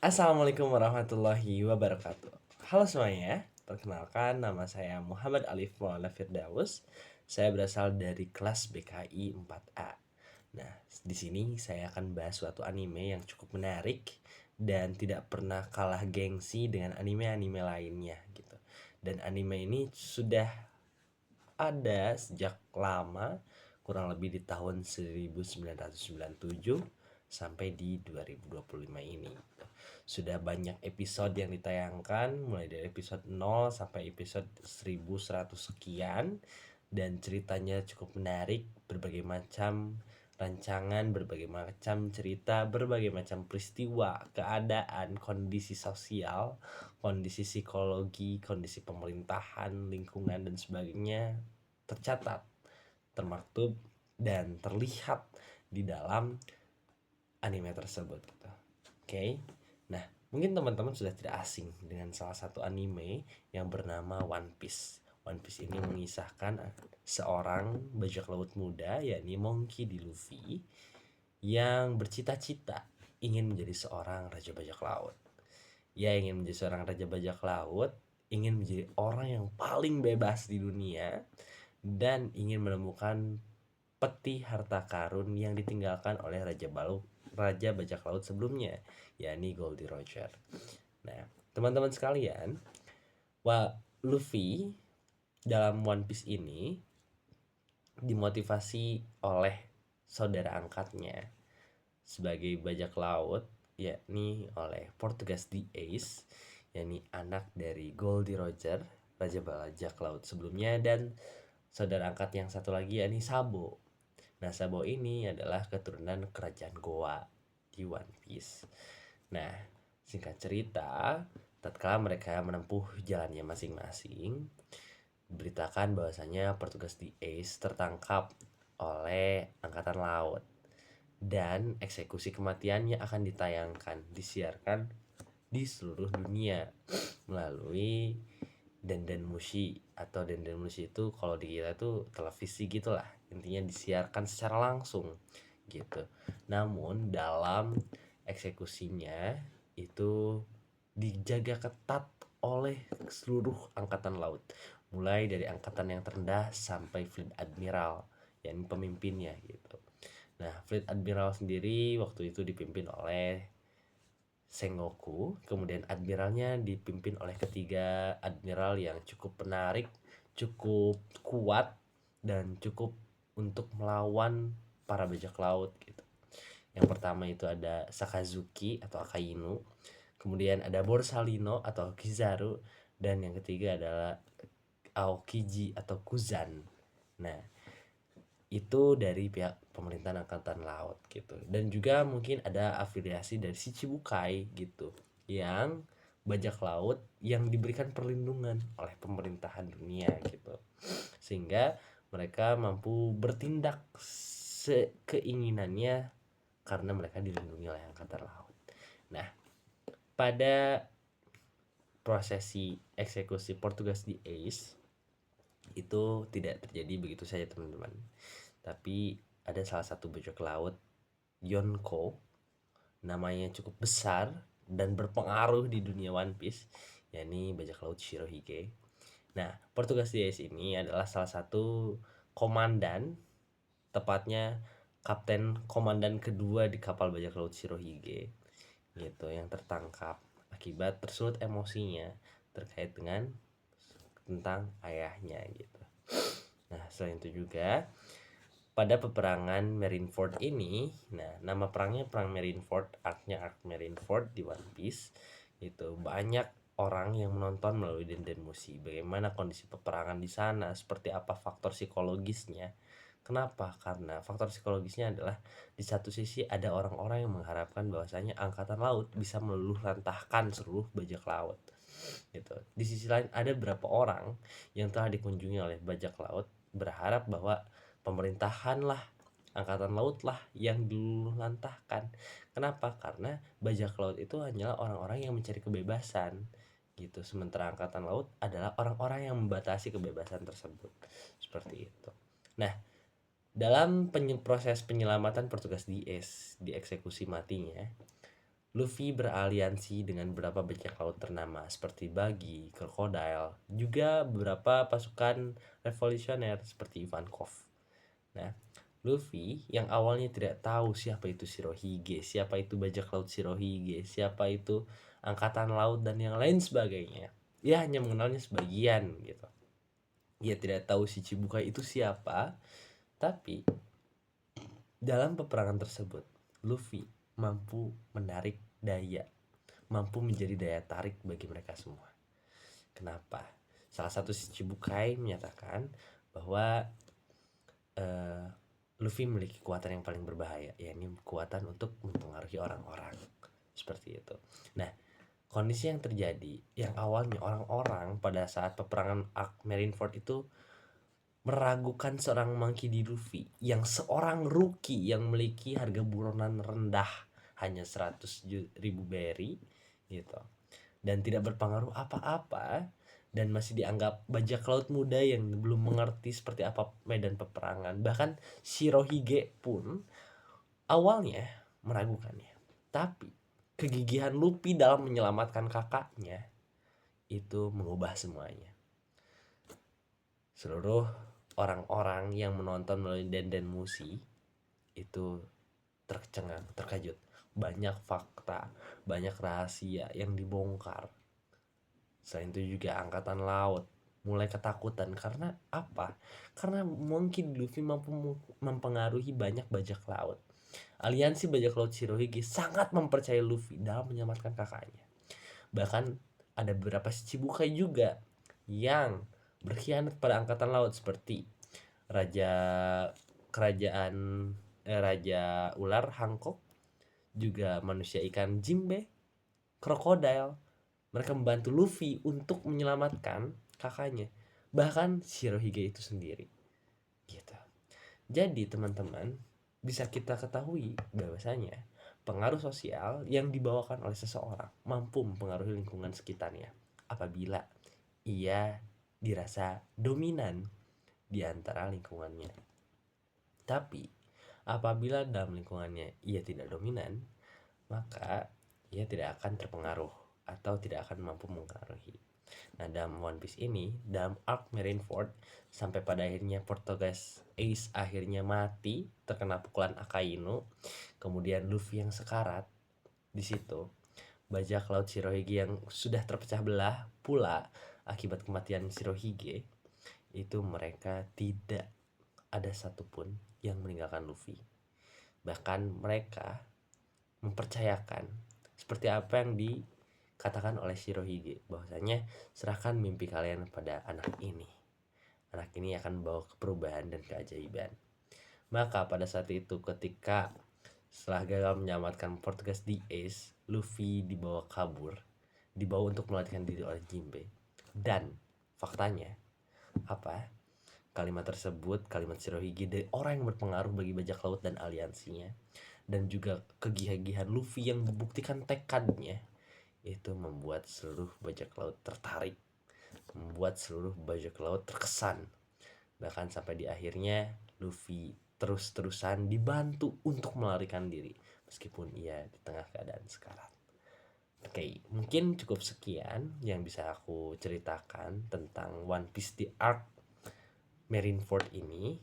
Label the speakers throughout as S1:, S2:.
S1: Assalamualaikum warahmatullahi wabarakatuh. Halo semuanya, perkenalkan nama saya Muhammad Alif Maulana Firdaus. Saya berasal dari kelas BKI 4A. Nah, di sini saya akan bahas suatu anime yang cukup menarik dan tidak pernah kalah gengsi dengan anime-anime lainnya gitu. Dan anime ini sudah ada sejak lama, kurang lebih di tahun 1997 sampai di 2025 ini. Sudah banyak episode yang ditayangkan mulai dari episode 0 sampai episode 1100 sekian, dan ceritanya cukup menarik, berbagai macam rancangan, berbagai macam cerita, berbagai macam peristiwa, keadaan, kondisi sosial, kondisi psikologi, kondisi pemerintahan, lingkungan dan sebagainya tercatat, termaktub dan terlihat di dalam anime tersebut gitu. Oke. Nah, mungkin teman-teman sudah tidak asing dengan salah satu anime yang bernama One Piece. One Piece ini mengisahkan seorang bajak laut muda, yakni Monkey D. Luffy, yang bercita-cita ingin menjadi seorang raja bajak laut. Ia ingin menjadi seorang raja bajak laut, ingin menjadi orang yang paling bebas di dunia, dan ingin menemukan peti harta karun yang ditinggalkan oleh Raja Bajak Laut sebelumnya, yakni Goldie Roger. Nah, teman-teman sekalian, Luffy dalam One Piece ini dimotivasi oleh saudara angkatnya sebagai bajak laut, yakni oleh Portugas the Ace, yakni anak dari Goldie Roger, Raja Bajak Laut sebelumnya, dan saudara angkat yang satu lagi yakni Sabo. Nah, Sabo ini adalah keturunan kerajaan Goa di One Piece. Nah, singkat cerita, tatkala mereka menempuh jalannya masing-masing, beritakan bahwasanya Portugas the Ace tertangkap oleh angkatan laut dan eksekusi kematiannya akan ditayangkan, disiarkan di seluruh dunia melalui Denden Mushi. Atau Denden Mushi itu kalau di kita tuh televisi gitulah, intinya disiarkan secara langsung gitu. Namun dalam eksekusinya itu dijaga ketat oleh seluruh angkatan laut, mulai dari angkatan yang terendah sampai Fleet Admiral yang pemimpinnya gitu. Nah, Fleet Admiral sendiri waktu itu dipimpin oleh Sengoku, kemudian admiralnya dipimpin oleh ketiga admiral yang cukup menarik, cukup kuat, dan cukup untuk melawan para bajak laut gitu. Yang pertama itu ada Sakazuki atau Akainu, kemudian ada Borsalino atau Kizaru, dan yang ketiga adalah Aokiji atau Kuzan. Nah, itu dari pihak pemerintahan angkatan laut gitu. Dan juga mungkin ada afiliasi dari Shichibukai gitu, yang bajak laut yang diberikan perlindungan oleh pemerintahan dunia gitu, sehingga mereka mampu bertindak sekeinginannya karena mereka dilindungi oleh angkatan laut. Nah, pada prosesi eksekusi Portugas di Ace itu tidak terjadi begitu saja teman-teman, tapi ada salah satu bajak laut, Yonko, namanya cukup besar dan berpengaruh di dunia One Piece, yakni bajak laut Shirohige. Nah, Portugas di Ace ini adalah salah satu komandan, tepatnya kapten komandan kedua di kapal bajak laut Shirohige gitu, yang tertangkap akibat tersulut emosinya terkait dengan tentang ayahnya gitu. Nah, selain itu juga pada peperangan Marineford ini, nah nama perangnya perang Marineford, arc-nya arc Marineford di One Piece, itu banyak orang yang menonton melalui Denden Mushi bagaimana kondisi peperangan di sana, seperti apa faktor psikologisnya. Kenapa? Karena faktor psikologisnya adalah di satu sisi ada orang-orang yang mengharapkan bahwasanya angkatan laut bisa meluluh lantahkan seluruh bajak laut gitu. Di sisi lain ada beberapa orang yang telah dikunjungi oleh bajak laut berharap bahwa pemerintahan lah, angkatan laut lah yang diluluh lantahkan. Kenapa? Karena bajak laut itu hanyalah orang-orang yang mencari kebebasan gitu, sementara angkatan laut adalah orang-orang yang membatasi kebebasan tersebut, seperti itu. Nah, dalam proses penyelamatan Portugas di dieksekusi matinya, Luffy beraliansi dengan beberapa bajak laut ternama seperti Buggy, Crocodile, juga beberapa pasukan revolusioner seperti Ivankov. Nah, Luffy yang awalnya tidak tahu siapa itu Shirohige, siapa itu bajak laut Shirohige, siapa itu angkatan laut dan yang lain sebagainya. Ia hanya mengenalnya sebagian gitu. Ia tidak tahu si Chibukai itu siapa, tapi dalam peperangan tersebut, Luffy mampu menarik daya, mampu menjadi daya tarik bagi mereka semua. Kenapa? Salah satu si Chibukai menyatakan bahwa Luffy memiliki kekuatan yang paling berbahaya, yakni kekuatan untuk mempengaruhi orang-orang. Seperti itu. Nah, kondisi yang terjadi yang awalnya orang-orang pada saat peperangan Marineford itu meragukan seorang Monkey D. Luffy yang seorang rookie yang memiliki harga buronan rendah hanya 100.000 berry gitu dan tidak berpengaruh apa-apa dan masih dianggap bajak laut muda yang belum mengerti seperti apa medan peperangan. Bahkan Shirohige pun awalnya meragukannya, tapi kegigihan Luffy dalam menyelamatkan kakaknya itu mengubah semuanya. Seluruh orang-orang yang menonton melalui Denden Musi itu tercengang, terkejut. Banyak fakta, banyak rahasia yang dibongkar. Selain itu juga angkatan laut mulai ketakutan karena apa? Karena mungkin Luffy mampu mempengaruhi banyak bajak laut. Aliansi bajak laut Shirohige sangat mempercayai Luffy dalam menyelamatkan kakaknya. Bahkan ada beberapa Shichibukai juga yang berkhianat pada angkatan laut seperti Raja Kerajaan Raja Ular Hancock, juga manusia ikan Jinbe, Crocodile. Mereka membantu Luffy untuk menyelamatkan kakaknya, bahkan Shirohige itu sendiri. Gitu. Jadi teman-teman, bisa kita ketahui bahwasanya pengaruh sosial yang dibawakan oleh seseorang mampu mempengaruhi lingkungan sekitarnya apabila ia dirasa dominan di antara lingkungannya. Tapi apabila dalam lingkungannya ia tidak dominan, maka ia tidak akan terpengaruh atau tidak akan mampu mempengaruhi. Nah, dalam One Piece ini, dalam arc Marineford, sampai pada akhirnya Portugis Ace akhirnya mati terkena pukulan Akainu, kemudian Luffy yang sekarat di situ, bajak laut Shirohige yang sudah terpecah belah pula akibat kematian Shirohige, itu mereka tidak ada satupun yang meninggalkan Luffy. Bahkan mereka mempercayakan seperti apa yang dikatakan oleh Shirohige, bahwasanya serahkan mimpi kalian pada anak ini. Anak ini akan membawa perubahan dan keajaiban. Maka pada saat itu ketika setelah gagal menyelamatkan Portugis di Ace, Luffy dibawa kabur, dibawa untuk melarikan diri oleh Jinbe. Dan faktanya apa? Kalimat tersebut, kalimat Shirohige dari orang yang berpengaruh bagi bajak laut dan aliansinya, dan juga kegigihan Luffy yang membuktikan tekadnya, itu membuat seluruh bajak laut tertarik, membuat seluruh bajak laut terkesan. Bahkan sampai di akhirnya Luffy terus-terusan dibantu untuk melarikan diri meskipun ia di tengah keadaan sekarat. Oke, mungkin cukup sekian yang bisa aku ceritakan tentang One Piece The Arc Marineford ini.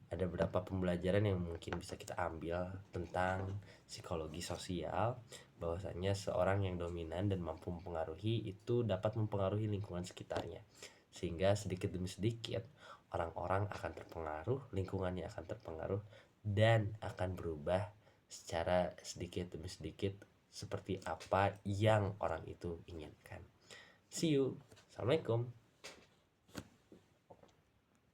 S1: Ada beberapa pembelajaran yang mungkin bisa kita ambil tentang psikologi sosial, bahwasanya seorang yang dominan dan mampu mempengaruhi itu dapat mempengaruhi lingkungan sekitarnya, sehingga sedikit demi sedikit orang-orang akan terpengaruh, lingkungannya akan terpengaruh, dan akan berubah secara sedikit demi sedikit seperti apa yang orang itu inginkan. See you. Assalamualaikum.